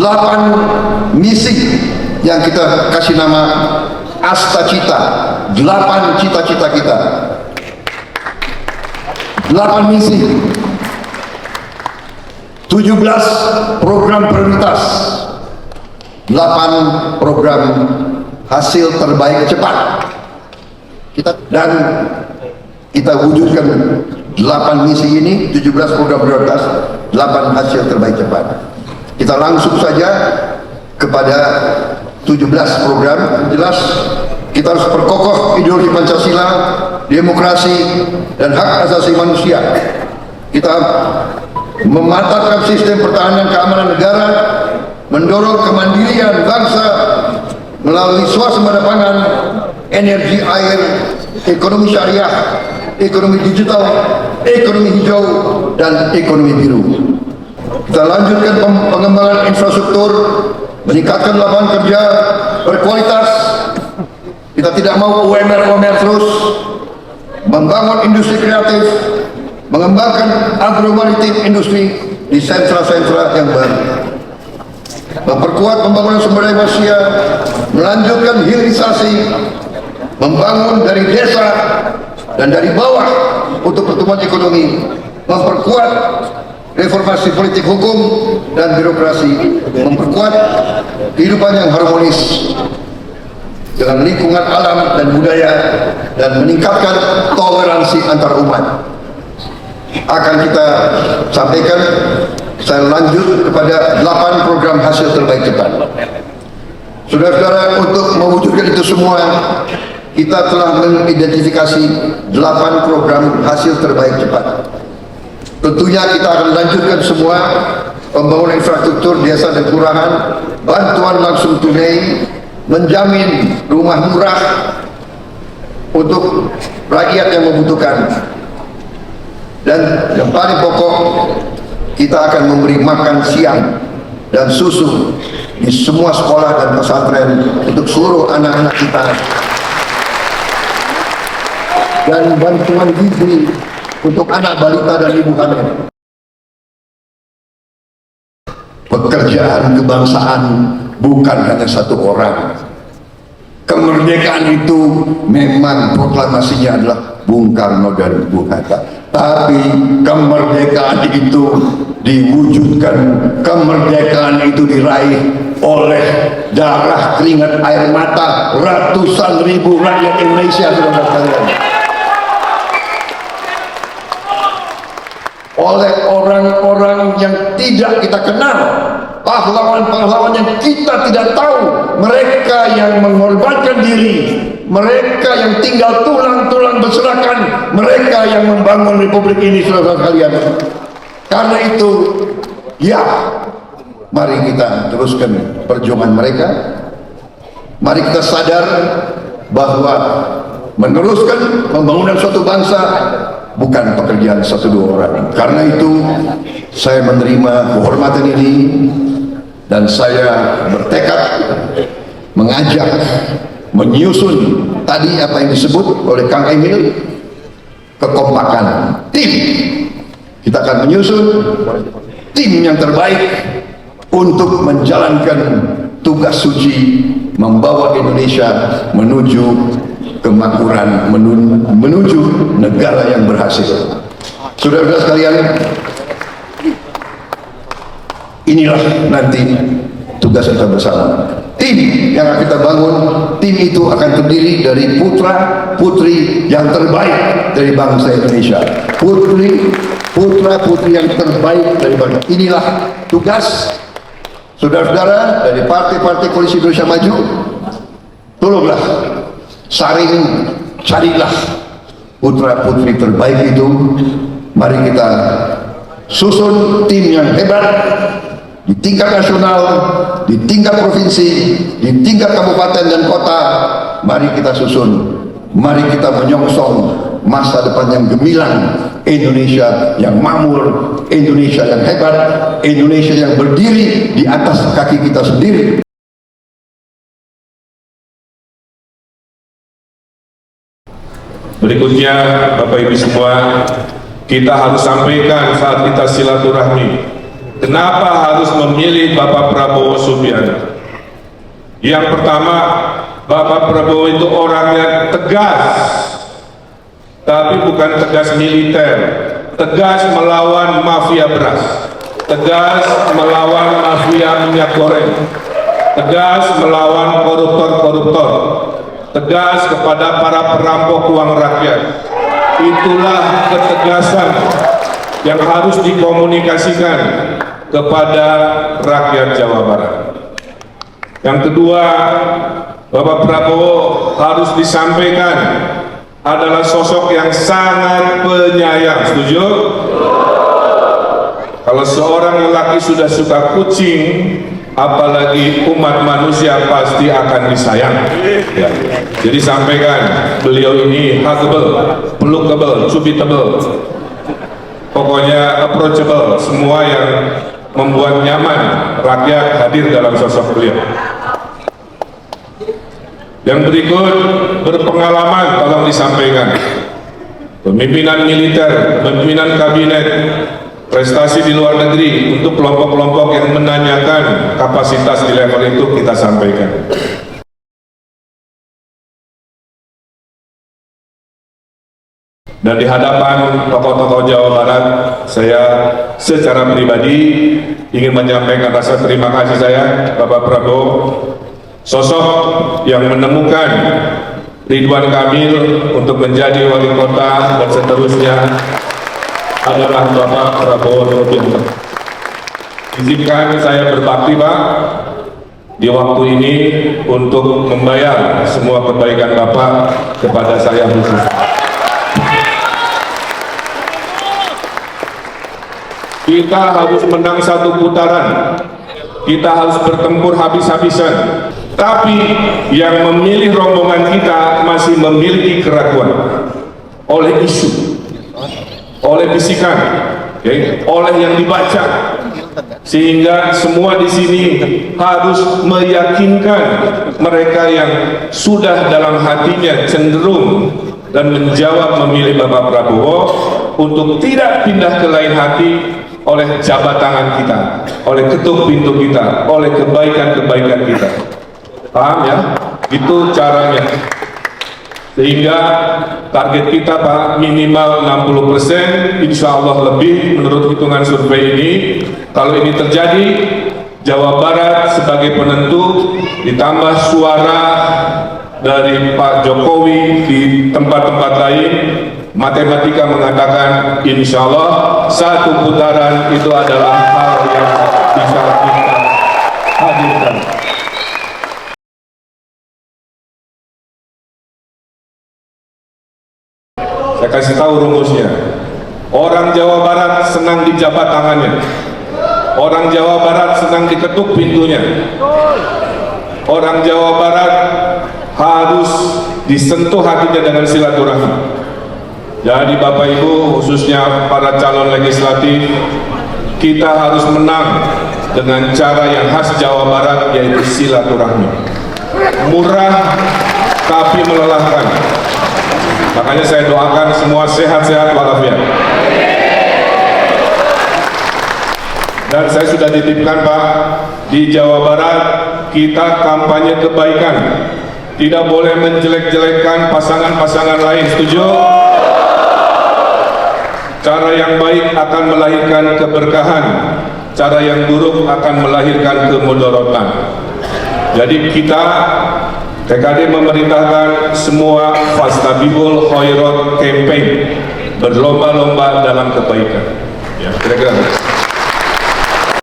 8 misi yang kita kasih nama Asta Cita, 8 cita-cita kita, 8 misi, 17 program prioritas, 8 program hasil terbaik cepat dan kita wujudkan 8 misi ini, 17 program prioritas, 8 hasil terbaik cepat. Kita langsung saja kepada 17 program. Jelas kita harus perkokoh ideologi Pancasila, demokrasi dan hak asasi manusia. Kita memantapkan sistem pertahanan keamanan negara, mendorong kemandirian bangsa melalui swasembada pangan, energi air, ekonomi syariah, ekonomi digital, ekonomi hijau, dan ekonomi biru. Kita lanjutkan pengembangan infrastruktur, meningkatkan lapangan kerja berkualitas. Kita tidak mau UMR terus, membangun industri kreatif, mengembangkan agromaritim industri di sentra-sentra yang baru, memperkuat pembangunan sumber daya manusia, melanjutkan hilirisasi, membangun dari desa dan dari bawah untuk pertumbuhan ekonomi, memperkuat reformasi politik hukum dan birokrasi, memperkuat kehidupan yang harmonis dengan lingkungan alam dan budaya, dan meningkatkan toleransi antar umat. Akan kita sampaikan, saya lanjut kepada 8 program hasil terbaik cepat. Saudara-saudara, untuk mewujudkan itu semua, kita telah mengidentifikasi 8 program hasil terbaik cepat. Tentunya kita akan lanjutkan semua pembangunan infrastruktur desa dan kelurahan, bantuan langsung tunai, menjamin rumah murah untuk rakyat yang membutuhkan, dan yang paling pokok, kita akan memberi makan siang dan susu di semua sekolah dan pesantren untuk seluruh anak-anak kita, dan bantuan gizi untuk anak balita dan ibu hamil. Pekerjaan kebangsaan bukan hanya satu orang. Kemerdekaan itu memang proklamasinya adalah Bung Karno dan Bung Hatta, tapi kemerdekaan itu diwujudkan, kemerdekaan itu diraih oleh darah, keringat, air mata ratusan ribu rakyat Indonesia, saudara sekalian. Oleh orang-orang yang tidak kita kenal, pahlawan-pahlawan yang kita tidak tahu, mereka yang mengorbankan diri, mereka yang tinggal tulang-tulang berserakan, mereka yang membangun republik ini, saudara sekalian. Karena itu, ya, mari kita teruskan perjuangan mereka. Mari kita sadar bahwa meneruskan pembangunan suatu bangsa bukan pekerjaan 1-2 orang. Karena itu saya menerima kehormatan ini dan saya bertekad mengajak, menyusun tadi apa yang disebut oleh Kang Emil, kekompakan tim. Kita akan menyusun tim yang terbaik untuk menjalankan tugas suci membawa Indonesia menuju kemakmuran, menuju negara yang berhasil. Saudara-saudara sekalian, inilah nanti tugas kita bersama. Tim yang akan kita bangun, tim itu akan terdiri dari putra putri yang terbaik dari bangsa Indonesia, putra putri yang terbaik dari bangsa. Inilah tugas saudara-saudara dari partai-partai Koalisi Indonesia Maju. Tolonglah carilah putra putri terbaik itu. Mari kita susun tim yang hebat di tingkat nasional, di tingkat provinsi, di tingkat kabupaten dan kota. Mari kita susun, mari kita menyongsong masa depan yang gemilang, Indonesia yang makmur, Indonesia yang hebat, Indonesia yang berdiri di atas kaki kita sendiri. Berikutnya, Bapak Ibu semua, kita harus sampaikan saat kita silaturahmi Kenapa harus memilih Bapak Prabowo Subianto? Yang pertama, Bapak Prabowo itu orangnya tegas, tapi bukan tegas militer, tegas melawan mafia beras, tegas melawan mafia minyak goreng, tegas melawan koruptor-koruptor, tegas kepada para perampok uang rakyat. Itulah ketegasan yang harus dikomunikasikan kepada rakyat Jawa Barat. Yang kedua, Bapak Prabowo harus disampaikan adalah sosok yang sangat penyayang. Setuju? Kalau seorang lelaki sudah suka kucing, apalagi umat manusia pasti akan disayang. Ya. Jadi sampaikan, beliau ini huggable, pelukable, cubitable, pokoknya approachable, semua yang membuat nyaman rakyat hadir dalam sosok beliau. Yang berikut, berpengalaman tolong disampaikan. Pemimpinan militer, pemimpinan kabinet, prestasi di luar negeri untuk kelompok-kelompok yang menanyakan kapasitas di level itu kita sampaikan. Dan di hadapan tokoh-tokoh Jawa Barat, saya secara pribadi ingin menyampaikan rasa terima kasih saya, Bapak Prabowo, sosok yang menemukan Ridwan Kamil untuk menjadi wali kota dan seterusnya adalah Bapak Prabowo Subianto. Izinkan saya berbakti, Pak, di waktu ini untuk membayar semua kebaikan Bapak kepada saya khusus. Kita harus menang satu putaran, kita harus bertempur habis-habisan, tapi yang memilih rombongan kita masih memiliki keraguan oleh isu, oleh bisikan, oleh yang dibaca, sehingga semua di sini harus meyakinkan mereka yang sudah dalam hatinya cenderung dan menjawab memilih Bapak Prabowo untuk tidak pindah ke lain hati oleh jabat tangan kita, oleh ketuk pintu kita, oleh kebaikan-kebaikan kita. Paham ya? Itu caranya. Sehingga target kita, Pak, minimal 60%, insya Allah lebih menurut hitungan survei ini. Kalau ini terjadi, Jawa Barat sebagai penentu ditambah suara dari Pak Jokowi di tempat-tempat lain, matematika mengatakan insya Allah satu putaran itu adalah hal yang bisa kita hadirkan. Saya kasih tahu rumusnya. Orang Jawa Barat senang dijabat tangannya, orang Jawa Barat senang diketuk pintunya, orang Jawa Barat harus disentuh hatinya dengan silaturahmi. Jadi Bapak Ibu, khususnya para calon legislatif, kita harus menang dengan cara yang khas Jawa Barat, yaitu silaturahmi. Murah tapi melelahkan. Makanya saya doakan semua sehat-sehat walafiat. Dan saya sudah titipkan, Pak, di Jawa Barat kita kampanye kebaikan, tidak boleh menjelek-jelekkan pasangan-pasangan lain. Setuju? Cara yang baik akan melahirkan keberkahan, cara yang buruk akan melahirkan kemudorotan. Jadi kita TKD memerintahkan semua Fastabibul Khairat campaign, berlomba-lomba dalam kebaikan.